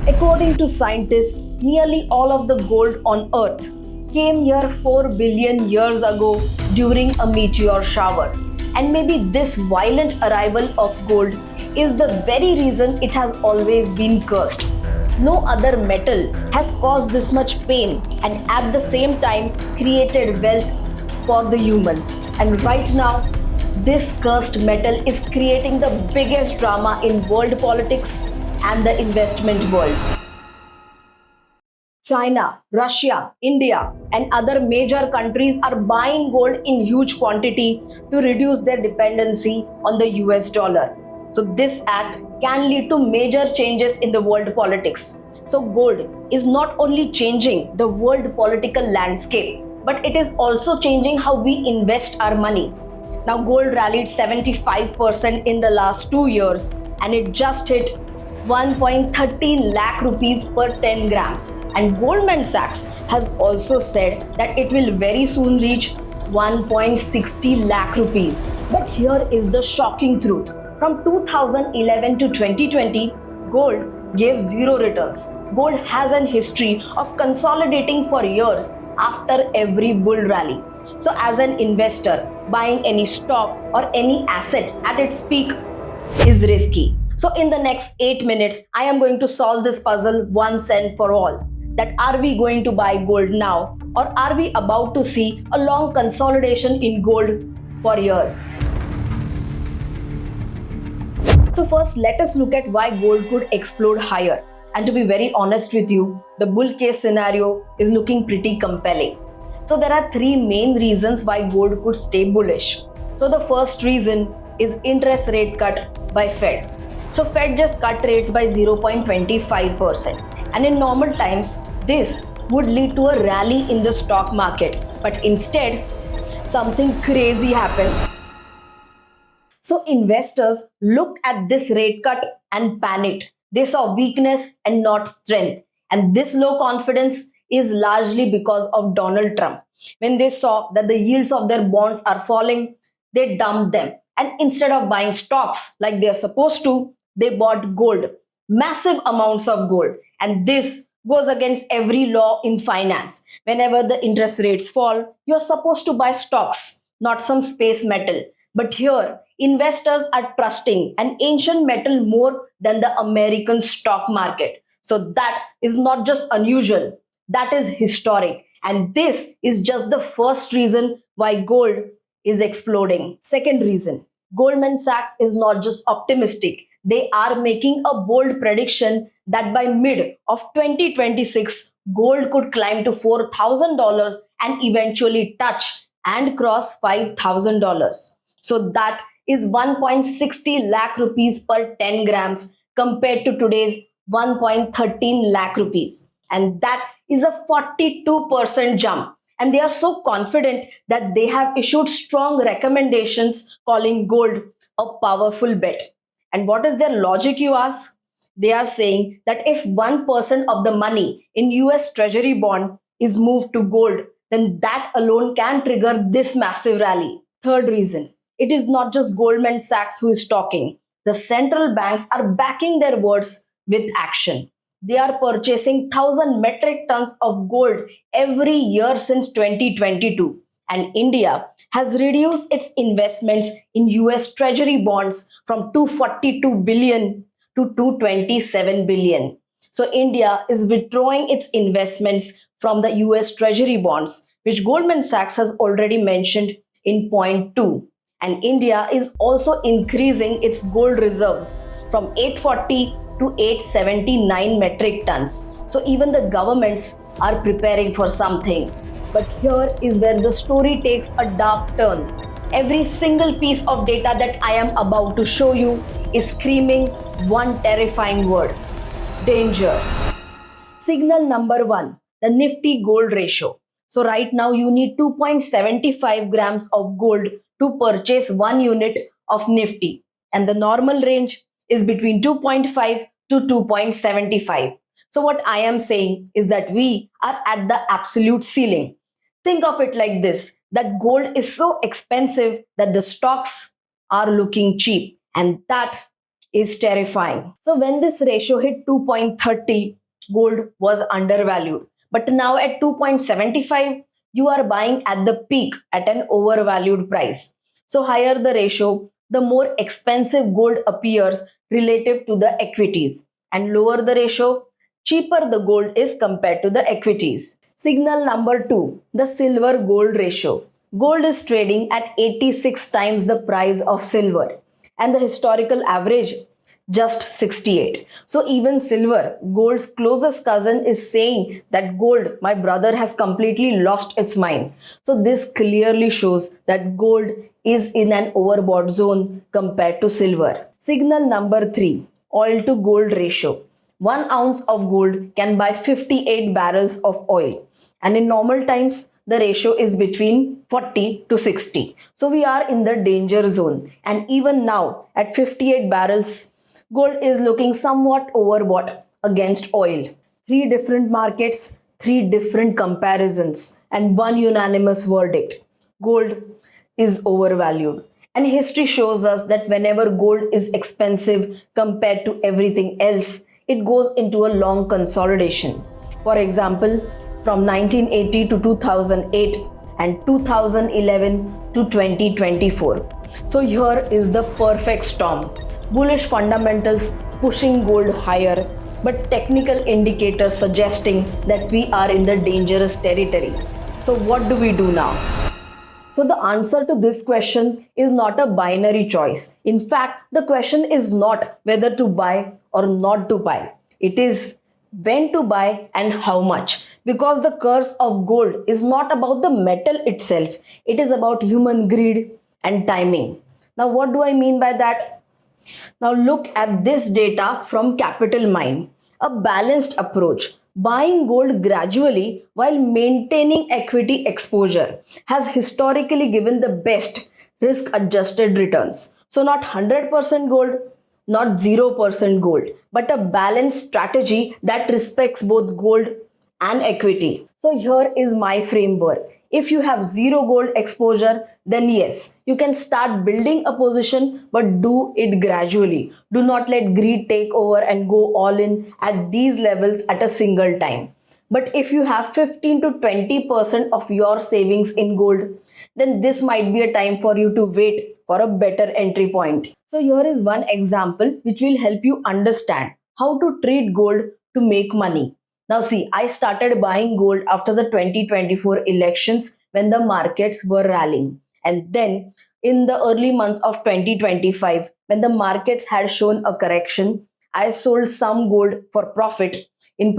According to scientists, nearly all of the gold on Earth came here 4 billion years ago during a meteor shower. And maybe this violent arrival of gold is the very reason it has always been cursed. No other metal has caused this much pain and at the same time created wealth for the humans. And right now, this cursed metal is creating the biggest drama in world politics and the investment world. China, Russia, India, and other major countries are buying gold in huge quantity to reduce their dependency on the US dollar. So this act can lead to major changes in the world politics. So gold is not only changing the world political landscape, but it is also changing how we invest our money. Now gold rallied 75% in the last 2 years and it just hit 1.13 lakh rupees per 10 grams. And Goldman Sachs has also said that it will very soon reach 1.60 lakh rupees. But here is the shocking truth. From 2011 to 2020, gold gave zero returns. Gold has an history of consolidating for years after every bull rally. So as an investor, buying any stock or any asset at its peak is risky. So in the next 8 minutes, I am going to solve this puzzle once and for all. That are we going to buy gold now or are we about to see a long consolidation in gold for years? So first, let us look at why gold could explode higher. And to be very honest with you, the bull case scenario is looking pretty compelling. So there are 3 main reasons why gold could stay bullish. So the first reason is interest rate cut by Fed. So Fed just cut rates by 0.25%. And in normal times, this would lead to a rally in the stock market. But instead, something crazy happened. So investors looked at this rate cut and panicked. They saw weakness and not strength. And this low confidence is largely because of Donald Trump. When they saw that the yields of their bonds are falling, they dumped them. And instead of buying stocks like they're supposed to, they bought gold, massive amounts of gold. And this goes against every law in finance. Whenever the interest rates fall, you're supposed to buy stocks, not some space metal. But here, investors are trusting an ancient metal more than the American stock market. So that is not just unusual, that is historic. And this is just the first reason why gold is exploding. Second reason, Goldman Sachs is not just optimistic. They are making a bold prediction that by mid of 2026, gold could climb to $4,000 and eventually touch and cross $5,000. So that is 1.60 lakh rupees per 10 grams compared to today's 1.13 lakh rupees. And that is a 42% jump. And they are so confident that they have issued strong recommendations calling gold a powerful bet. And what is their logic, you ask? They are saying that if 1% of the money in US Treasury bond is moved to gold, then that alone can trigger this massive rally. Third reason, it is not just Goldman Sachs who is talking. The central banks are backing their words with action. They are purchasing 1,000 metric tons of gold every year since 2022. And India has reduced its investments in US Treasury bonds from 242 billion to 227 billion. So India is withdrawing its investments from the US Treasury bonds, which Goldman Sachs has already mentioned in point 2. And India is also increasing its gold reserves from 840 to 879 metric tons. So even the governments are preparing for something. But here is where the story takes a dark turn. Every single piece of data that I am about to show you is screaming one terrifying word: danger. Signal number 1, the Nifty gold ratio. So right now you need 2.75 grams of gold to purchase 1 unit of Nifty. And the normal range is between 2.5 to 2.75. So what I am saying is that we are at the absolute ceiling. Think of it like this, that gold is so expensive that the stocks are looking cheap. And that is terrifying. So when this ratio hit 2.30, gold was undervalued. But now at 2.75, you are buying at the peak at an overvalued price. So higher the ratio, the more expensive gold appears relative to the equities, and lower the ratio, cheaper the gold is compared to the equities. Signal number 2, the silver gold ratio. Gold is trading at 86 times the price of silver, and the historical average just 68. So even silver, gold's closest cousin, is saying that gold, my brother, has completely lost its mind. So this clearly shows that gold is in an overbought zone compared to silver. Signal number 3, oil to gold ratio. 1 ounce of gold can buy 58 barrels of oil, and in normal times the ratio is between 40 to 60. So we are in the danger zone, and even now at 58 barrels, gold is looking somewhat overbought against oil. 3 different markets, 3 different comparisons, and one unanimous verdict: gold is overvalued. And history shows us that whenever gold is expensive compared to everything else, it goes into a long consolidation. For example, from 1980 to 2008 and 2011 to 2024. So here is the perfect storm. Bullish fundamentals pushing gold higher, but technical indicators suggesting that we are in the dangerous territory. So what do we do now? So the answer to this question is not a binary choice. In fact, the question is not whether to buy or not to buy. It is when to buy and how much. Because the curse of gold is not about the metal itself. It is about human greed and timing. Now, what do I mean by that? Now look at this data from Capital Mind. A balanced approach, buying gold gradually while maintaining equity exposure, has historically given the best risk-adjusted returns. So not 100% gold, not 0% gold, but a balanced strategy that respects both gold and equity. So here is my framework. If you have zero gold exposure, then yes, you can start building a position, but do it gradually. Do not let greed take over and go all in at these levels at a single time. But if you have 15 to 20% of your savings in gold, then this might be a time for you to wait for a better entry point. So here is one example which will help you understand how to treat gold to make money. Now see, I started buying gold after the 2024 elections when the markets were rallying. And then in the early months of 2025, when the markets had shown a correction, I sold some gold for profit and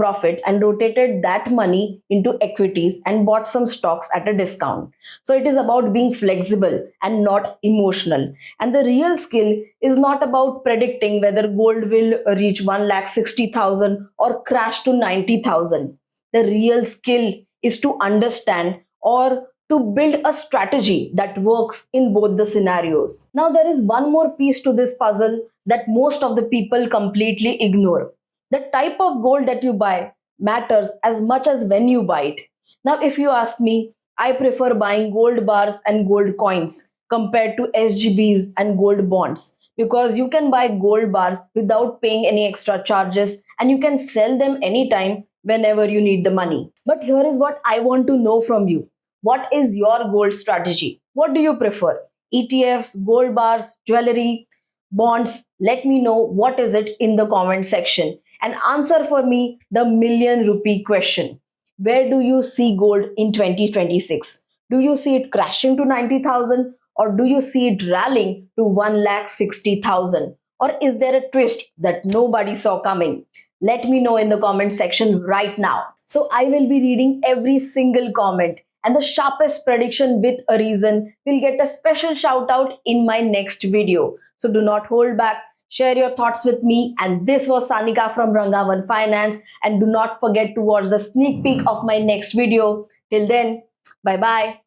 rotated that money into equities and bought some stocks at a discount. So it is about being flexible and not emotional. And the real skill is not about predicting whether gold will reach 1,60,000 or crash to 90,000. The real skill is to understand or to build a strategy that works in both the scenarios. Now there is one more piece to this puzzle that most of the people completely ignore. The type of gold that you buy matters as much as when you buy it. Now if you ask me, I prefer buying gold bars and gold coins compared to SGBs and gold bonds, because you can buy gold bars without paying any extra charges and you can sell them anytime whenever you need the money. But here is what I want to know from you. What is your gold strategy? What do you prefer? ETFs, gold bars, jewelry, bonds? Let me know what is it in the comment section, and answer for me the ₹1,000,000 question. Where do you see gold in 2026? Do you see it crashing to 90,000 or do you see it rallying to 1,60,000? Or is there a twist that nobody saw coming? Let me know in the comment section right now. So I will be reading every single comment, and the sharpest prediction with a reason will get a special shout out in my next video. So do not hold back. Share your thoughts with me. And this was Sanika from RANGAONE Finance. And do not forget to watch the sneak peek of my next video. Till then, bye bye.